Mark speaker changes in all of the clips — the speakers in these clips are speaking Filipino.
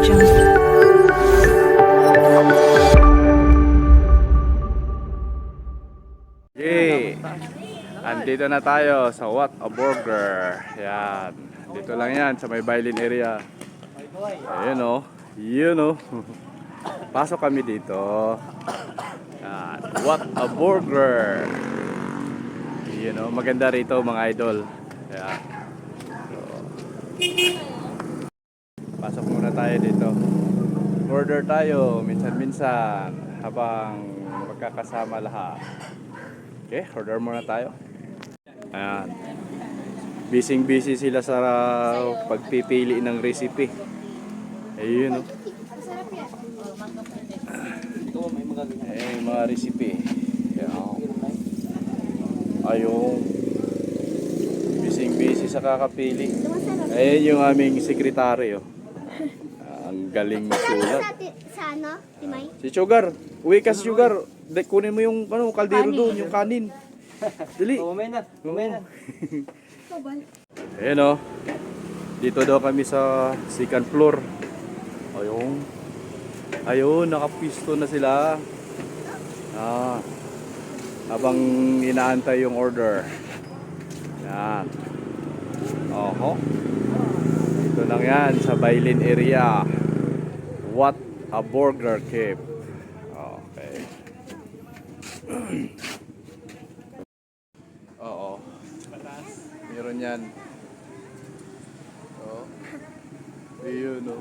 Speaker 1: Yay! Andito na tayo sa What a Burger. Yan. Dito lang yan sa may Bailin area. Ayun o. Yun o. Pasok kami dito. Yan. What a Burger. Yun o. Maganda rito mga idol. Yan. So, pasok muna tayo dito. Order tayo minsan-minsan habang magkakasama lahat. Okay, order muna tayo. Ayan. Busy sila sa pagpipili ng recipe. Ayun, no? Ayun, mga recipe. Ayun. Busy sa kakapili. Ayun yung aming sekretaryo. Ang galing magsulat.
Speaker 2: Sa ano, Timay?
Speaker 1: Si Sugar. Uwi ka si Sugar. Kunin mo yung kaldero doon, yung kanin. Dali.
Speaker 3: Umena.
Speaker 1: Ayan o. Dito daw kami sa second floor. Ayun, nakapisto na sila. Habang inaantay yung order. Yan. Oho. Dito lang yan sa Bailin area. What a Burger Cave. Okay. Oo. Meron yan. Oh. Ayun, no.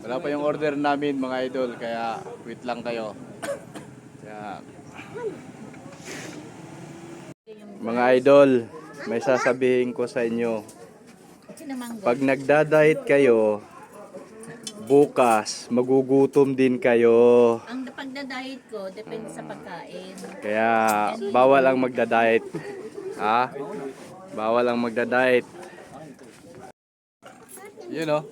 Speaker 1: Wala pa yung order namin mga idol, kaya wait lang kayo. Yan. Mga idol, may sasabihin ko sa inyo. Pag nagda-diet kayo, bukas magugutom din kayo.
Speaker 4: Ang pagda-diet ko depende sa pagkain.
Speaker 1: Kaya bawal ang magda-diet. Ha? Bawal ang magda-diet. You know.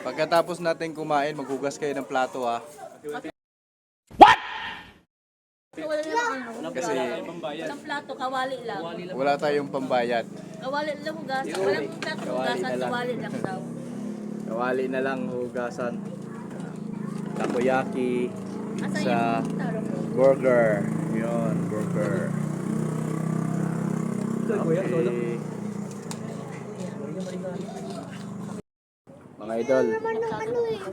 Speaker 1: Pagkatapos natin kumain, maghugas kayo ng plato, ha.
Speaker 4: So, wala naman
Speaker 1: Kasi
Speaker 4: walang plato, kawali lang.
Speaker 1: wala tayong pambayad.
Speaker 4: Kawali lang hugasan. Walang plato hugasan, kawali lang daw.
Speaker 1: Kawali na lang hugasan. Takoyaki,
Speaker 4: Asa
Speaker 1: pizza,
Speaker 4: yung taro ko?
Speaker 1: burger. Yun, burger. Okay. Mga idol,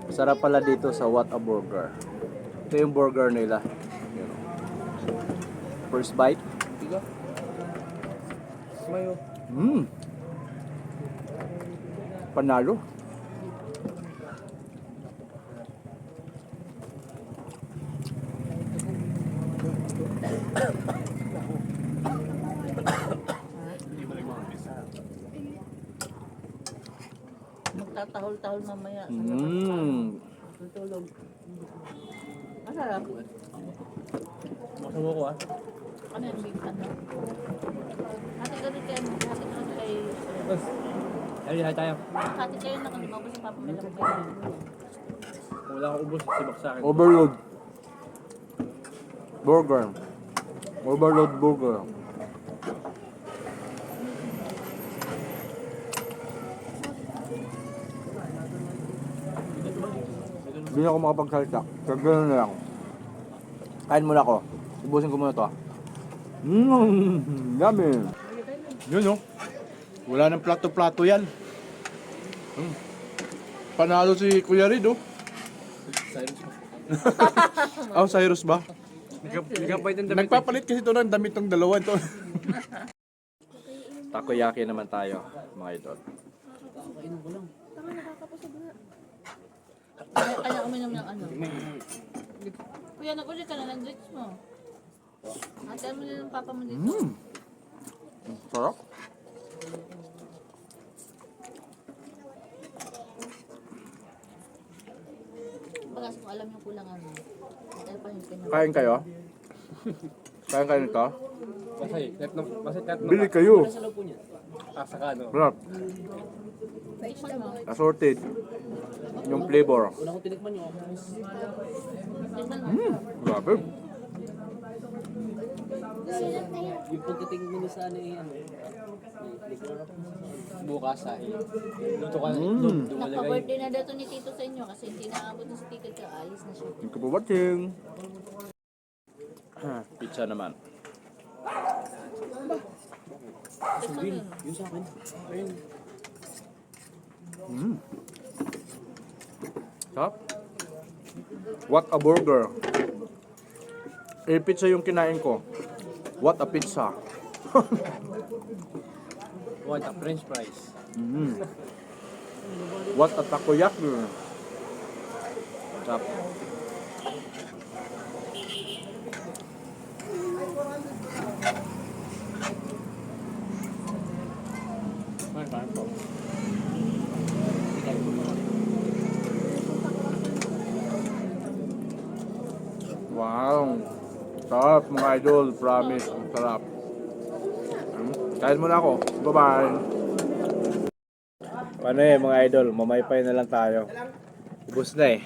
Speaker 1: masarap pala dito sa What a Burger. Ito yung burger nila. Yun. First bite. Panalo.
Speaker 4: Magtatahol-tahol mamaya.
Speaker 3: Tutulog.
Speaker 4: Masarap.
Speaker 3: Masubo ko
Speaker 4: Ano yung big ano? Hati ka rin kayo. Hati ka rin kay...
Speaker 3: Ay, tayo.
Speaker 4: Hati kayo na kung mabos yung papamila mo kayo.
Speaker 3: Kung wala akong ubos, sibak sa akin.
Speaker 1: Overload. Burger. Overload burger. Hindi na ako makapagsalita. Kagano na lang. Kain muna ako. Ubusin ko muna to. Yummy. Yun, no? Wala nang plato-plato yan. Panalo si Kuya Rid, oh. Oh, Cyrus ba? Nagpapalit kasi ito ng damit ng dalawa ito. Takoyaki naman tayo, mga idol.
Speaker 4: Kaya uminom ng ano. Kuya, nag-ulit ka na ng drinks mo. Hatian mo na ng papa mo dito.
Speaker 1: Sarap.
Speaker 4: Bagas kung alam yung kulang ano. Dahil pa yung pinag-
Speaker 1: Kain kayo? Kain kayo nito?
Speaker 3: Masay,
Speaker 1: Bili kayo.
Speaker 3: sa loob po niya. Saka ano.
Speaker 1: Sarap.
Speaker 4: Tikman mo.
Speaker 1: Assorted. Yung flavor.
Speaker 3: Una ko tinikman yung
Speaker 4: Tikman mo.
Speaker 1: Grabe.
Speaker 3: yung pagdating mo sa ano eh, ano. Bukas sa luto ka na
Speaker 1: Mm.
Speaker 3: itlog. Dumalagay.
Speaker 4: Nagpa-birthday na daw to ni Tito sa inyo kasi hindi naabot na si Tito ka. Alis na siya.
Speaker 1: Yung kapabating. Pizza naman.
Speaker 4: Tapos ano yun?
Speaker 3: Yung sa akin. Ayun.
Speaker 1: Sarap. What a burger. Pizza yung kinain ko. What a pizza.
Speaker 3: What a french fries.
Speaker 1: What a takoyaki. Sarap.
Speaker 3: Ay, parang po.
Speaker 1: Wow. Sarap mga idol. Promise. Ang sarap. Kain muna ako. Bye-bye. Paano mga idol? Mamaypay na lang tayo. Ubus na eh.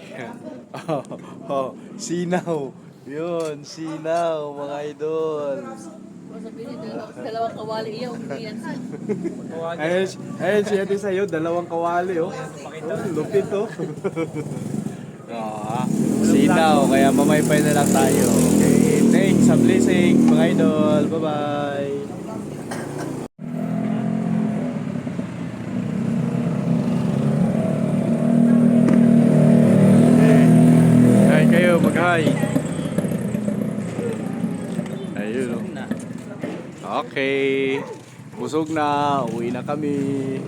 Speaker 1: Sinaw. Yun, sinaw mga idol.
Speaker 4: O sabihin niyo, dalawang kawali iya, umiyan siya.
Speaker 1: Ayun si Ate sa'yo, dalawang kawali oh. Lupit oh. Sinaw, kaya mamaypay na lang tayo. Okay, thanks sa blessing mga idol. Bye-bye. Kain kayo, mag-hi. Ayun oh. Okay. Busog na. Uwi na kami.